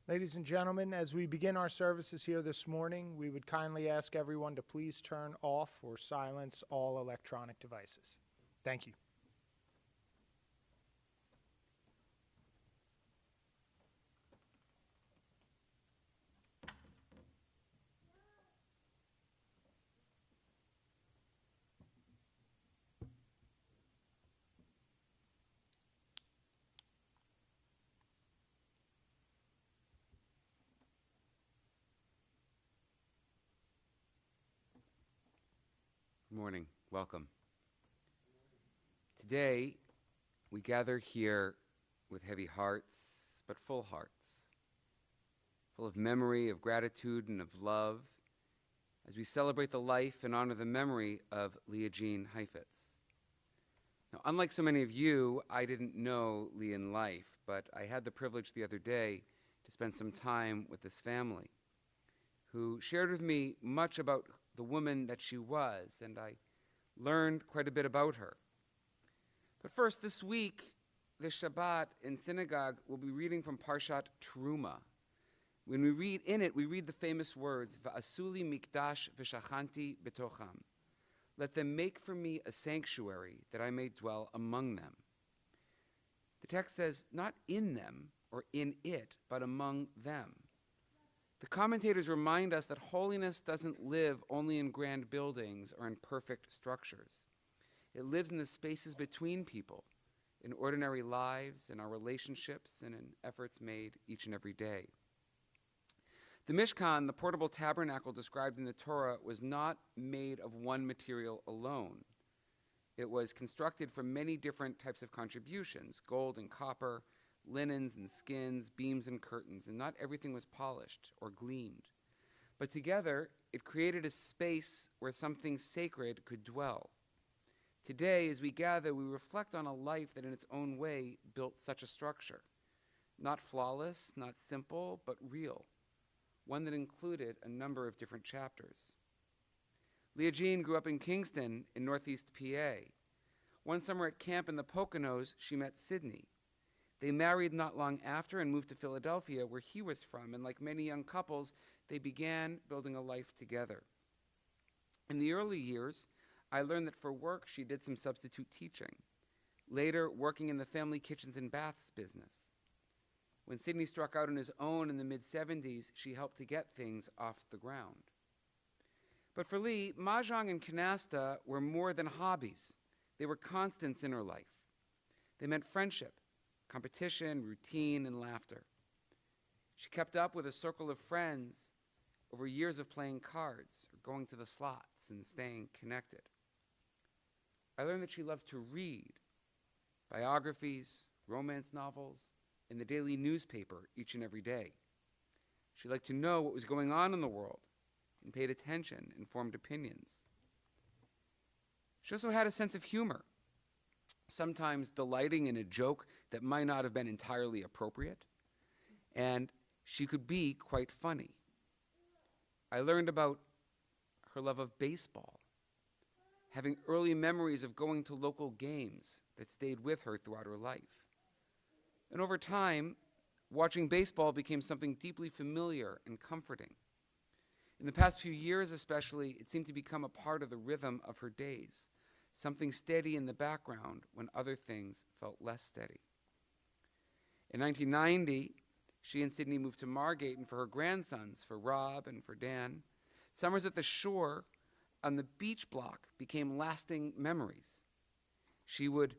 Ladies and gentlemen, as we begin our services here this morning, we would kindly ask everyone to please turn off or silence all electronic devices. Thank you. Good morning. Welcome. Today, we gather here with heavy hearts, but full hearts, full of memory, of gratitude, and of love, as we celebrate the life and honor the memory of Leah Jean Haifetz. Now, unlike so many of you, I didn't know Leah in life, but I had the privilege the other day to spend some time with this family, who shared with me much about the woman that she was, and I learned quite a bit about her. But first, this week, this Shabbat in synagogue, we'll be reading from Parshat Teruma. When we read in it, we read the famous words, Va'asuli mikdash v'shachanti betocham. Let them make for me a sanctuary that I may dwell among them. The text says, not in them or in it, but among them. The commentators remind us that holiness doesn't live only in grand buildings or in perfect structures. It lives in the spaces between people, in ordinary lives, in our relationships, and in efforts made each and every day. The Mishkan, the portable tabernacle described in the Torah, was not made of one material alone. It was constructed from many different types of contributions, gold and copper, linens and skins, beams and curtains, and not everything was polished or gleamed. But together, it created a space where something sacred could dwell. Today, as we gather, we reflect on a life that in its own way built such a structure. Not flawless, not simple, but real. One that included a number of different chapters. Leah Jean grew up in Kingston in northeast PA. One summer at camp in the Poconos, she met Sydney. They married not long after and moved to Philadelphia, where he was from, and like many young couples, they began building a life together. In the early years, I learned that for work, she did some substitute teaching, later working in the family kitchens and baths business. When Sydney struck out on his own in the mid-'70s, she helped to get things off the ground. But for Lee, mahjong and canasta were more than hobbies. They were constants in her life. They meant friendship, competition, routine, and laughter. She kept up with a circle of friends over years of playing cards or going to the slots and staying connected. I learned that she loved to read biographies, romance novels, and the daily newspaper each and every day. She liked to know what was going on in the world and paid attention and formed opinions. She also had a sense of humor, sometimes delighting in a joke that might not have been entirely appropriate, and she could be quite funny. I learned about her love of baseball, having early memories of going to local games that stayed with her throughout her life. And over time, watching baseball became something deeply familiar and comforting. In the past few years especially, it seemed to become a part of the rhythm of her days, something steady in the background when other things felt less steady. In 1990, she and Sydney moved to Margate, and for her grandsons, for Rob and for Dan, summers at the shore on the beach block became lasting memories. She would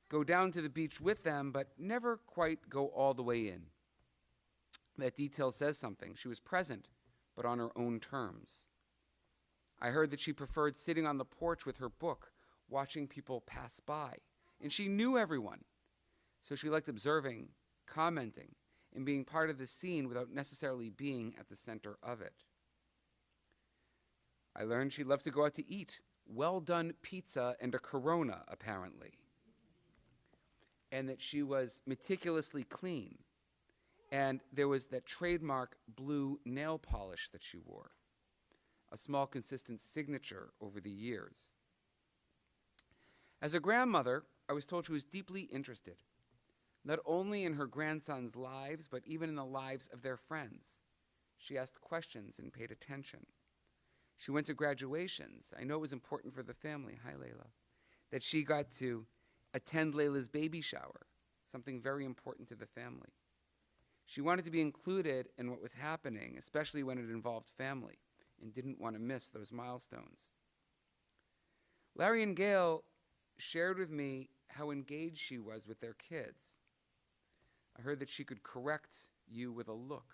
go down to the beach with them, but never quite go all the way in. That detail says something. She was present, but on her own terms. I heard that she preferred sitting on the porch with her book, watching people pass by. And she knew everyone. So she liked observing, commenting, and being part of the scene without necessarily being at the center of it. I learned she loved to go out to eat. Well-done pizza and a Corona, apparently. And that she was meticulously clean. And there was that trademark blue nail polish that she wore. A small, consistent signature over the years. As a grandmother, I was told she was deeply interested. not only in her grandsons' lives, but even in the lives of their friends. She asked questions and paid attention. She went to graduations. I know it was important for the family. Hi, Layla. That she got to attend Layla's baby shower, something very important to the family. She wanted to be included in what was happening, especially when it involved family, and didn't want to miss those milestones. Larry and Gail shared with me how engaged she was with their kids. I heard that she could correct you with a look,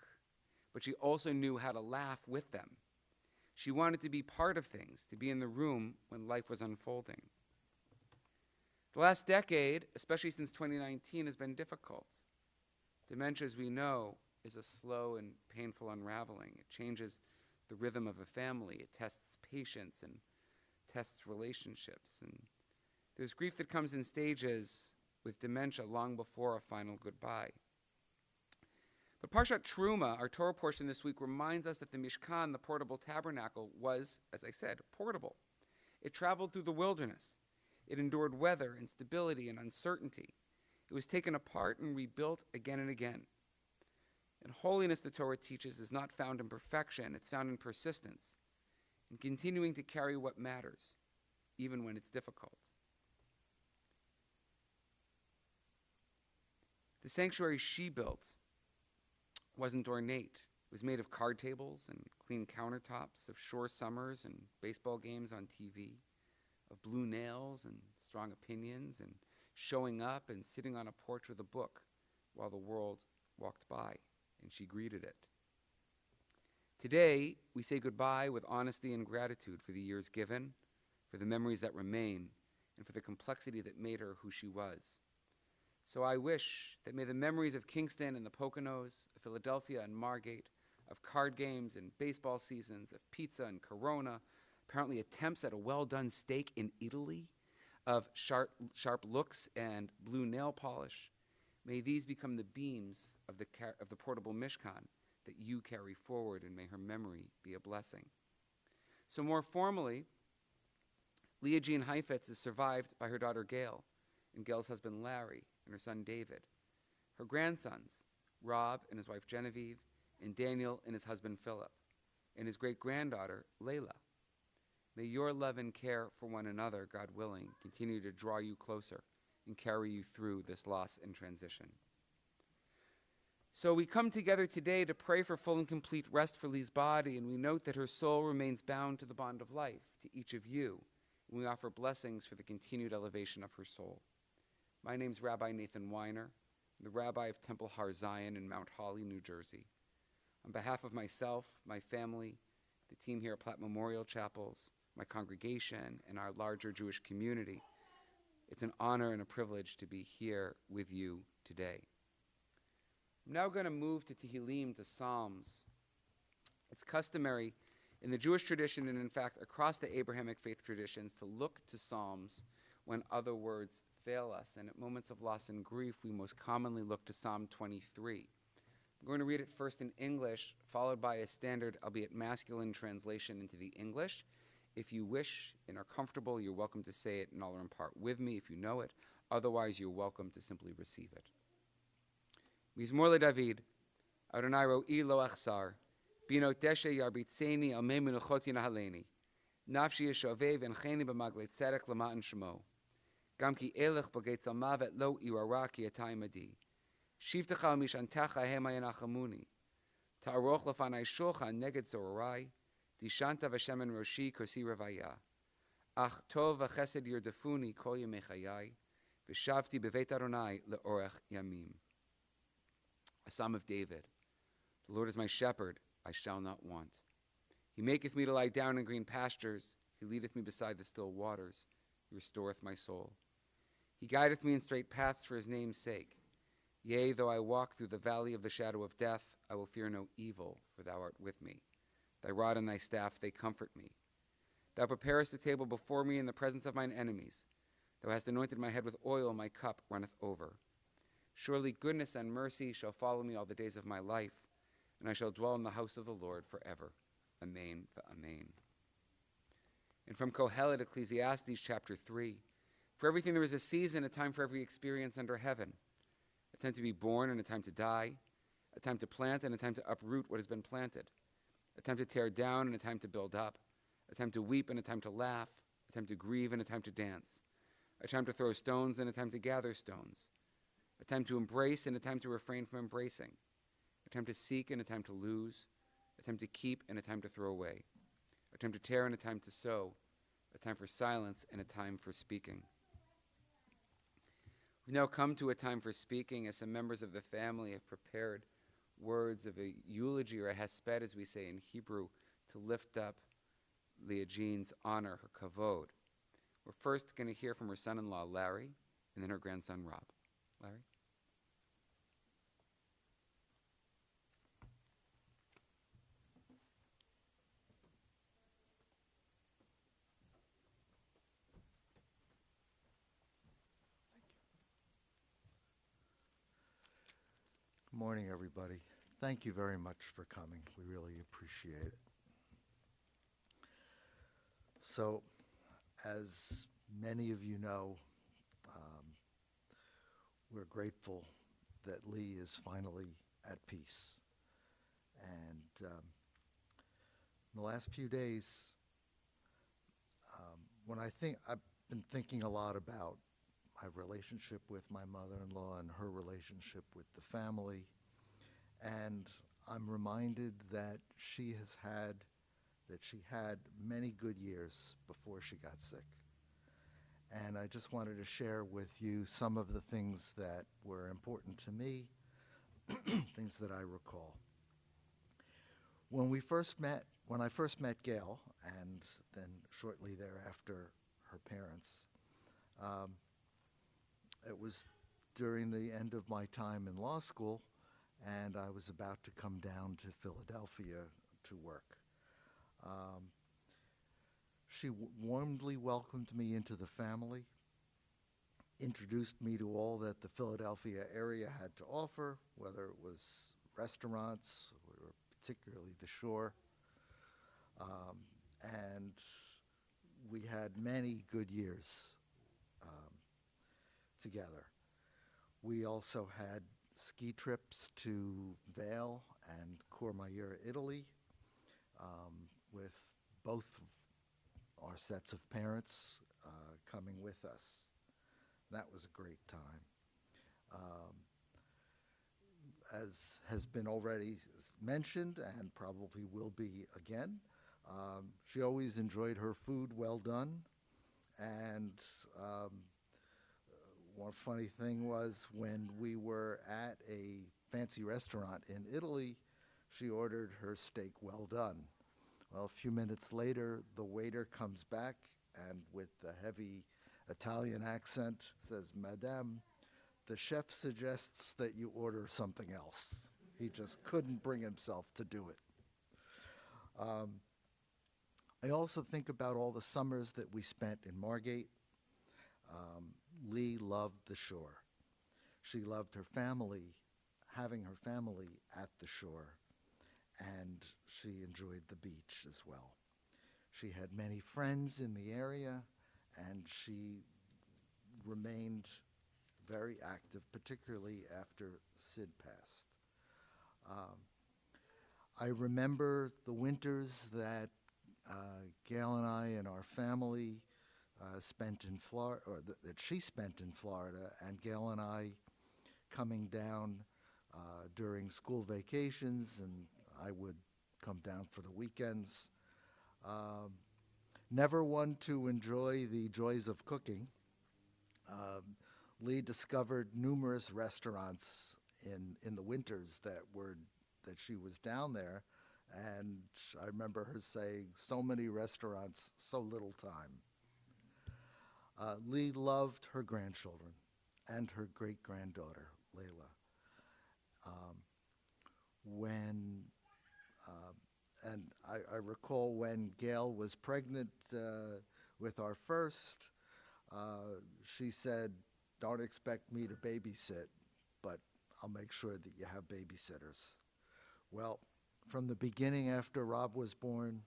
but she also knew how to laugh with them. She wanted to be part of things, to be in the room when life was unfolding. The last decade, especially since 2019, has been difficult. Dementia, as we know, is a slow and painful unraveling. It changes the rhythm of a family. It tests patience and tests relationships. And there's grief that comes in stages with dementia long before a final goodbye. But Parshat Truma, our Torah portion this week, reminds us that the Mishkan, the portable tabernacle, was, as I said, portable. It traveled through the wilderness. It endured weather, instability, and uncertainty. It was taken apart and rebuilt again and again. And holiness, the Torah teaches, is not found in perfection. It's found in persistence, in continuing to carry what matters, even when it's difficult. The sanctuary she built wasn't ornate. It was made of card tables and clean countertops, of shore summers and baseball games on TV, of blue nails and strong opinions, and showing up and sitting on a porch with a book while the world walked by and she greeted it. Today, we say goodbye with honesty and gratitude for the years given, for the memories that remain, and for the complexity that made her who she was. So I wish that may the memories of Kingston and the Poconos, of Philadelphia and Margate, of card games and baseball seasons, of pizza and Corona, apparently attempts at a well-done steak in Italy, of sharp looks and blue nail polish, may these become the beams of the portable Mishkan that you carry forward, and may her memory be a blessing. So more formally, Leah Jean Haifetz is survived by her daughter Gail, and Gail's husband Larry, and her son David. Her grandsons, Rob and his wife Genevieve, and Daniel and his husband Philip, and his great-granddaughter Layla. May your love and care for one another, God willing, continue to draw you closer and carry you through this loss and transition. So we come together today to pray for full and complete rest for Lee's body, and we note that her soul remains bound to the bond of life, to each of you, and we offer blessings for the continued elevation of her soul. My name's Rabbi Nathan Weiner, the Rabbi of Temple Har Zion in Mount Holly, New Jersey. On behalf of myself, my family, the team here at Platt Memorial Chapels, my congregation, and our larger Jewish community, it's an honor and a privilege to be here with you today. I'm now going to move to Tehillim, to Psalms. It's customary in the Jewish tradition, and in fact across the Abrahamic faith traditions, to look to Psalms when other words fail us. And at moments of loss and grief, we most commonly look to Psalm 23. I'm going to read it first in English, followed by a standard, albeit masculine, translation into the English. If you wish and are comfortable, you're welcome to say it in all or in part with me if you know it. Otherwise, you're welcome to simply receive it. Mizmor leDavid, Adonai ro'i lo achsar, bino teshe yarbitzeni al mei menuchoti nahaleni, nafshi yeshoveh v'encheni b'maglei tzedek l'ma'an shemo, gam ki elech b'geit zalmavet lo irara ki atai madi, shivtecha al mishantecha hema yenachamuni, ta'aroch lefanai shulchan neged zorai, dishanta v'shemen roshi kosi revaya, ach tov v'chesed yirdefuni kol yemei chayai, v'shavti b'veit Adonai le'orech yamim. A Psalm of David. The Lord is my shepherd, I shall not want. He maketh me to lie down in green pastures. He leadeth me beside the still waters. He restoreth my soul. He guideth me in straight paths for his name's sake. Yea, though I walk through the valley of the shadow of death, I will fear no evil, for thou art with me. Thy rod and thy staff, they comfort me. Thou preparest a table before me in the presence of mine enemies. Thou hast anointed my head with oil, my cup runneth over. Surely goodness and mercy shall follow me all the days of my life, and I shall dwell in the house of the Lord forever. Amen v'amen. And from Kohelet, Ecclesiastes chapter 3, for everything there is a season, a time for every experience under heaven, a time to be born and a time to die, a time to plant and a time to uproot what has been planted, a time to tear down and a time to build up, a time to weep and a time to laugh, a time to grieve and a time to dance, a time to throw stones and a time to gather stones, a time to embrace and a time to refrain from embracing, a time to seek and a time to lose, a time to keep and a time to throw away, a time to tear and a time to sow, a time for silence and a time for speaking. We've now come to a time for speaking as some members of the family have prepared words of a eulogy, or a hesped as we say in Hebrew, to lift up Leah Jean's honor, her kavod. We're first going to hear from her son-in-law, Larry, and then her grandson, Rob. Larry? Good morning, everybody. Thank you very much for coming. We really appreciate it. So, as many of you know, we're grateful that Lee is finally at peace. And in the last few days, I've been thinking a lot about my relationship with my mother-in-law and her relationship with the family. And I'm reminded that she had many good years before she got sick. And I just wanted to share with you some of the things that were important to me, things that I recall. When I first met Gail, and then shortly thereafter her parents, it was during the end of my time in law school, and I was about to come down to Philadelphia to work. She warmly welcomed me into the family, introduced me to all that the Philadelphia area had to offer, whether it was restaurants or particularly the shore. And we had many good years together. We also had ski trips to Vale and Courmayeur, Italy, with both of our sets of parents coming with us. That was a great time. As has been already mentioned, and probably will be again, she always enjoyed her food well done. And one funny thing was when we were at a fancy restaurant in Italy, she ordered her steak well done. Well, a few minutes later, the waiter comes back and with a heavy Italian accent says, "Madame, the chef suggests that you order something else." He just couldn't bring himself to do it. I also think about all the summers that we spent in Margate. Lee loved the shore. She loved her family, having her family at the shore, and she enjoyed the beach as well. She had many friends in the area, and she remained very active, particularly after Sid passed. I remember the winters that Gail and I and our family spent in Florida, or that she spent in Florida, and Gail and I coming down during school vacations, and I would come down for the weekends. Never one to enjoy the joys of cooking. Lee discovered numerous restaurants in the winters that she was down there, and I remember her saying, "So many restaurants, so little time." Lee loved her grandchildren and her great-granddaughter, Leah. And I recall when Gail was pregnant with our first, she said, "Don't expect me to babysit, but I'll make sure that you have babysitters." Well, from the beginning after Rob was born,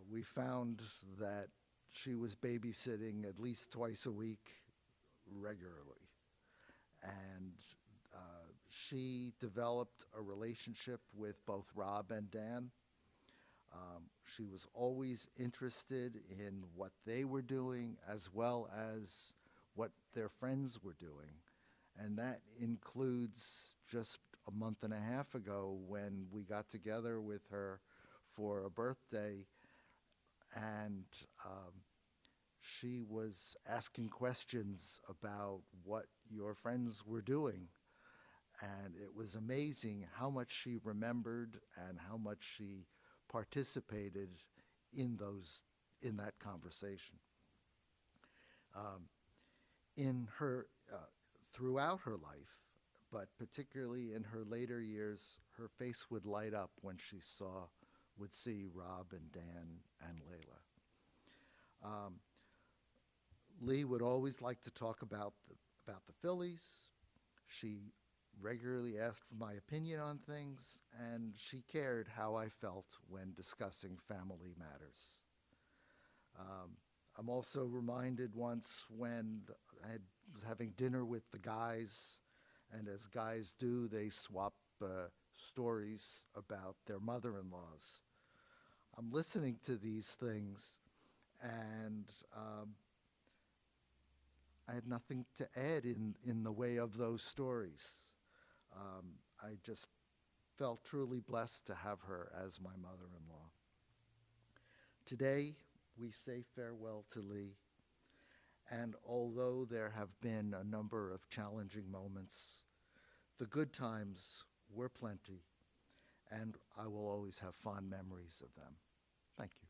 we found that she was babysitting at least twice a week regularly. And she developed a relationship with both Rob and Dan. She was always interested in what they were doing as well as what their friends were doing. And that includes just a month and a half ago when we got together with her for a birthday, and she was asking questions about what your friends were doing. And it was amazing how much she remembered and how much she participated in that conversation. In her throughout her life, but particularly in her later years, her face would light up when she would see Rob and Dan and Layla. Lee would always like to talk about the Phillies. She regularly asked for my opinion on things, and she cared how I felt when discussing family matters. I'm also reminded once when I was having dinner with the guys, and as guys do, they swap stories about their mother-in-laws. I'm listening to these things, and I had nothing to add in the way of those stories. I just felt truly blessed to have her as my mother-in-law. Today, we say farewell to Lee, and although there have been a number of challenging moments, the good times were plenty, and I will always have fond memories of them. Thank you.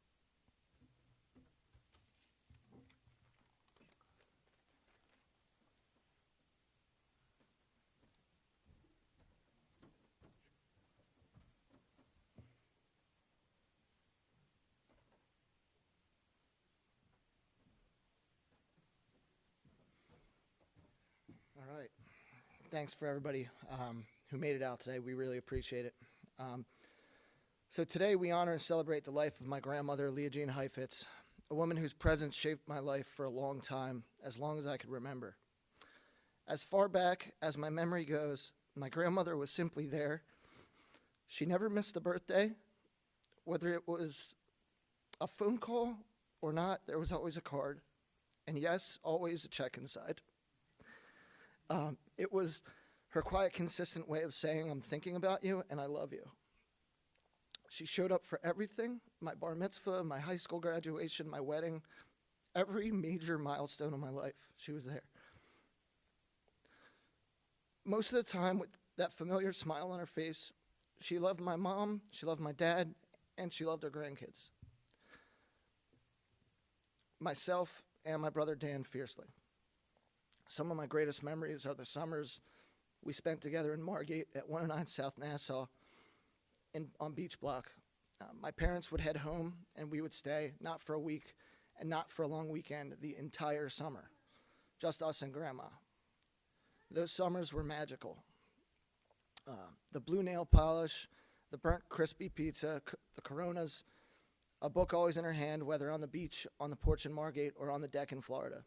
All right. Thanks for everybody who made it out today. We really appreciate it. So today we honor and celebrate the life of my grandmother, Leah Haifetz, a woman whose presence shaped my life for a long time, as long as I could remember. As far back as my memory goes, my grandmother was simply there. She never missed a birthday. Whether it was a phone call or not, there was always a card. And yes, always a check inside. It was her quiet, consistent way of saying, I'm thinking about you and I love you. She showed up for everything, my bar mitzvah, my high school graduation, my wedding, every major milestone of my life, she was there. Most of the time, with that familiar smile on her face, she loved my mom, she loved my dad, and she loved her grandkids. Myself and my brother Dan fiercely. Some of my greatest memories are the summers we spent together in Margate at 109 South Nassau on Beach Block. My parents would head home, and we would stay, not for a week and not for a long weekend, the entire summer, just us and Grandma. Those summers were magical. The blue nail polish, the burnt crispy pizza, the Coronas, a book always in her hand, whether on the beach, on the porch in Margate, or on the deck in Florida.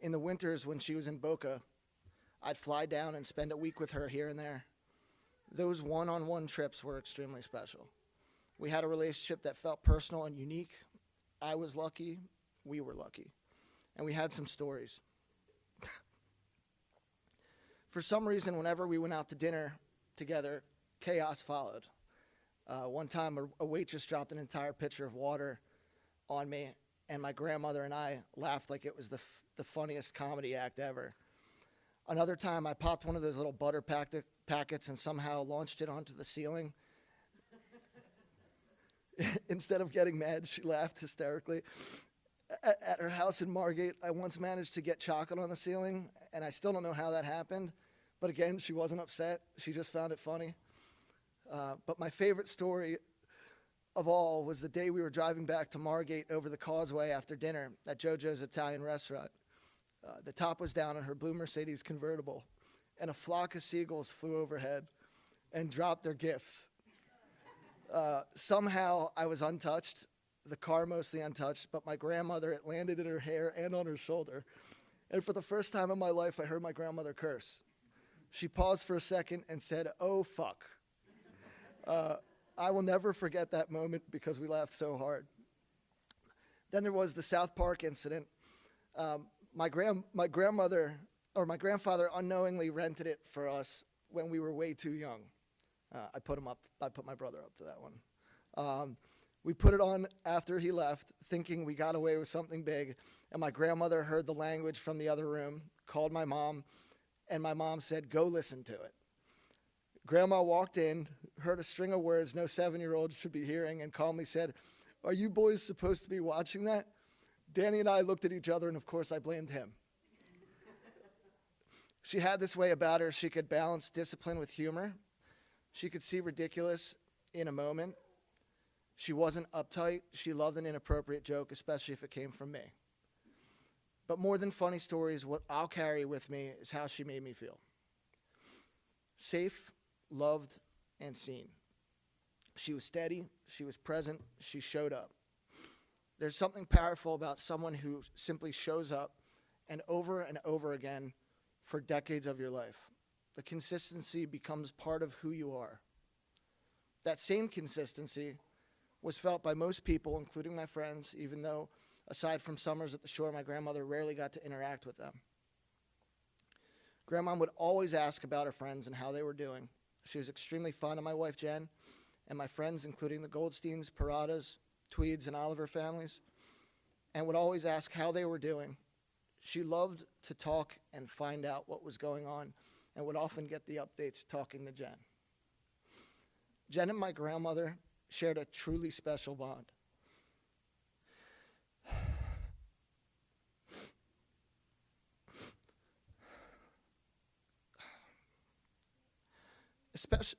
In the winters when she was in Boca, I'd fly down and spend a week with her here and there. Those one-on-one trips were extremely special. We had a relationship that felt personal and unique. I was lucky, we were lucky, and we had some stories. For some reason, whenever we went out to dinner together, chaos followed. One time, a waitress dropped an entire pitcher of water on me, and my grandmother and I laughed like it was the funniest comedy act ever. Another time, I popped one of those little butter packets and somehow launched it onto the ceiling. Instead of getting mad, she laughed hysterically. At her house in Margate, I once managed to get chocolate on the ceiling, and I still don't know how that happened. But again, she wasn't upset. She just found it funny. But my favorite story of all was the day we were driving back to Margate over the causeway after dinner at JoJo's Italian restaurant. The top was down on her blue Mercedes convertible, and a flock of seagulls flew overhead and dropped their gifts. Somehow I was untouched, the car mostly untouched, but my grandmother, it landed in her hair and on her shoulder. And for the first time in my life, I heard my grandmother curse. She paused for a second and said, "Oh, fuck." I will never forget that moment because we laughed so hard. Then there was the South Park incident. My grandfather unknowingly rented it for us when we were way too young. I put my brother up to that one. We put it on after he left, thinking we got away with something big, and my grandmother heard the language from the other room, called my mom, and my mom said, "Go listen to it." Grandma walked in, heard a string of words no 7-year-old should be hearing, and calmly said, "Are you boys supposed to be watching that?" Danny and I looked at each other, and of course I blamed him. She had this way about her. She could balance discipline with humor. She could see ridiculous in a moment. She wasn't uptight. She loved an inappropriate joke, especially if it came from me. But more than funny stories, what I'll carry with me is how she made me feel. Safe, loved, and seen. She was steady. She was present. She showed up. There's something powerful about someone who simply shows up and over again for decades of your life. The consistency becomes part of who you are. That same consistency was felt by most people, including my friends, even though, aside from summers at the shore, my grandmother rarely got to interact with them. Grandma would always ask about her friends and how they were doing. She was extremely fond of my wife, Jen, and my friends, including the Goldsteins, Paradas, Tweeds, and Oliver families, and would always ask how they were doing. She loved to talk and find out what was going on and would often get the updates talking to Jen. Jen and my grandmother shared a truly special bond.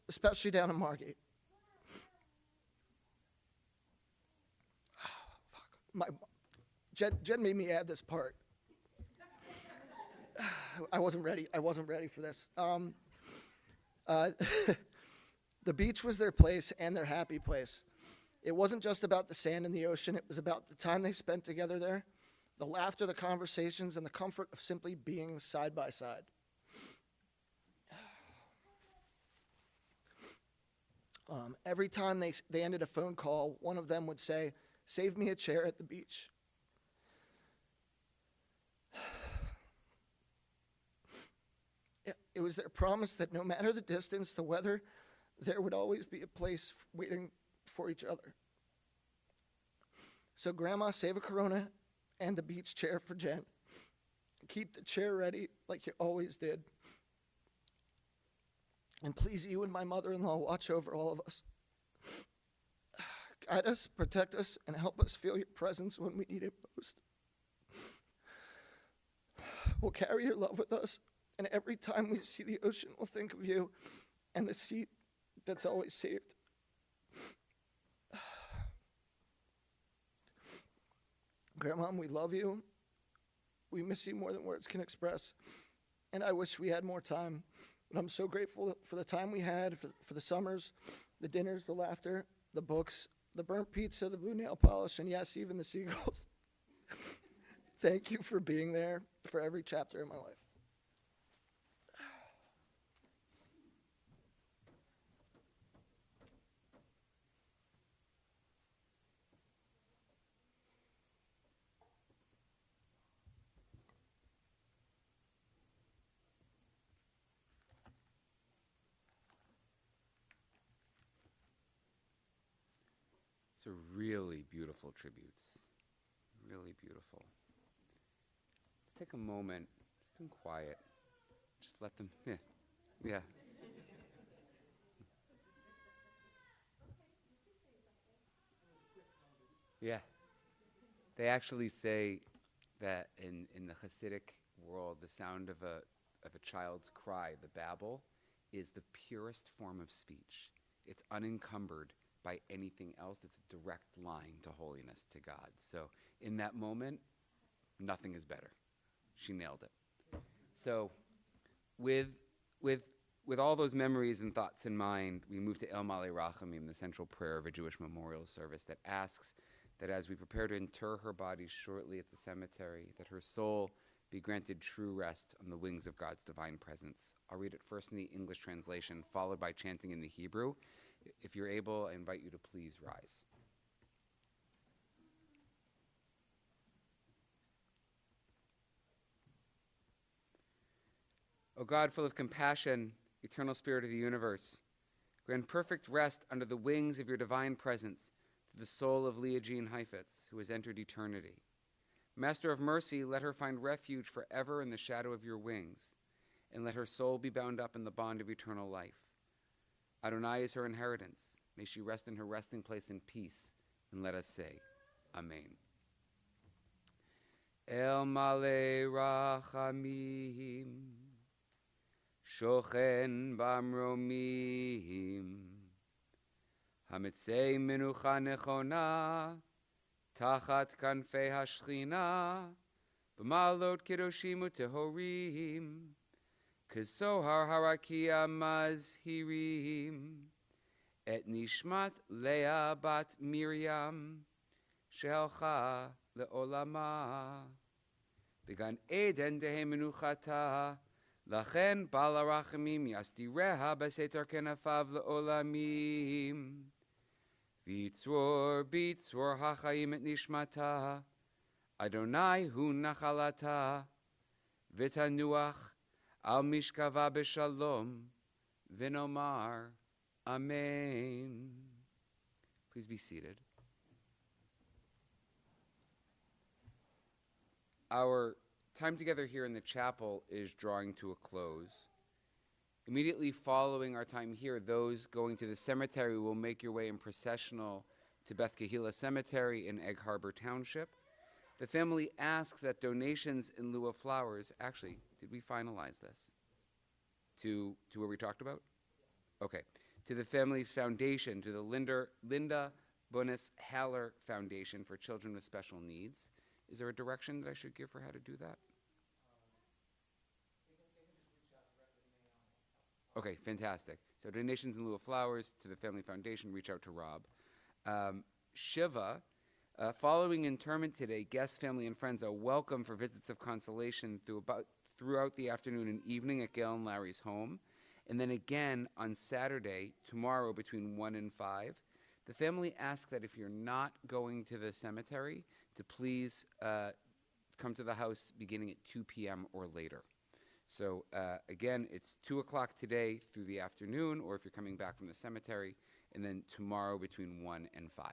Especially down in Margate. Jen made me add this part. I wasn't ready for this. The beach was their place and their happy place. It wasn't just about the sand and the ocean. It was about the time they spent together there, the laughter, the conversations, and the comfort of simply being side by side. Every time they ended a phone call, one of them would say, "Save me a chair at the beach." It was their promise that no matter the distance, the weather, there would always be a place waiting for each other. So Grandma, save a Corona and the beach chair for Jen. Keep the chair ready like you always did. And please, you and my mother-in-law, watch over all of us. Guide us, protect us, and help us feel your presence when we need it most. We'll carry your love with us, and every time we see the ocean, we'll think of you and the seat that's always saved. Grandma, we love you. We miss you more than words can express, and I wish we had more time. But I'm so grateful for the time we had, for the summers, the dinners, the laughter, the books, the burnt pizza, the blue nail polish, and yes, even the seagulls. Thank you for being there for every chapter in my life. These are really beautiful tributes. Really beautiful. Let's take a moment, just in quiet. Just let them, yeah. Yeah. They actually say that in the Hasidic world, the sound of a child's cry, the babble, is the purest form of speech. It's unencumbered by anything else. It's a direct line to holiness, to God. So in that moment, nothing is better. She nailed it. So with all those memories and thoughts in mind, we move to El Male Rachamim, the central prayer of a Jewish memorial service that asks that as we prepare to inter her body shortly at the cemetery, that her soul be granted true rest on the wings of God's divine presence. I'll read it first in the English translation, followed by chanting in the Hebrew. If you're able, I invite you to please rise. O God, full of compassion, eternal Spirit of the universe, grant perfect rest under the wings of your divine presence to the soul of Leah Jean Haifetz, who has entered eternity. Master of mercy, let her find refuge forever in the shadow of your wings, and let her soul be bound up in the bond of eternal life. Adonai is her inheritance. May she rest in her resting place in peace, and let us say, Amen. El Male Rachamim, Shochen Bamromim, Hamitzei Menucha Nechona, Tachat Kanfei Hashchina, B'malot Kedoshim Utehorim, Kezohar Harakia Mazhirim, Et Nishmat Leah Bat Miriam, Shehalcha Le'olama, Began Eden Dehe Menuchata, Lachen Bala Rachamim Yasdireha Beseter Kenafav Le'olamim, Bitzor Hachaim Et Nishmata, Adonai Hu Nachalata, Vitanuach Al Mishkava B'Shalom, Vinomar, Amen. Please be seated. Our time together here in the chapel is drawing to a close. Immediately following our time here, those going to the cemetery will make your way in processional to Beth Kehila Cemetery in Egg Harbor Township. The family asks that donations in lieu of flowers, actually, did we finalize this? To what we talked about? Okay. To the family's foundation, to the Linda Bunnis Haller Foundation for Children with Special Needs. Is there a direction that I should give for how to do that? Okay, fantastic. So donations in lieu of flowers to the Family Foundation, reach out to Rob. Shiva, following interment today, guests, family, and friends are welcome for visits of consolation throughout the afternoon and evening at Gail and Larry's home. And then again on Saturday, tomorrow, between 1 and 5. The family asks that if you're not going to the cemetery, to please come to the house beginning at 2 p.m. or later. So again, it's 2 o'clock today through the afternoon, or if you're coming back from the cemetery, and then tomorrow between 1 and 5.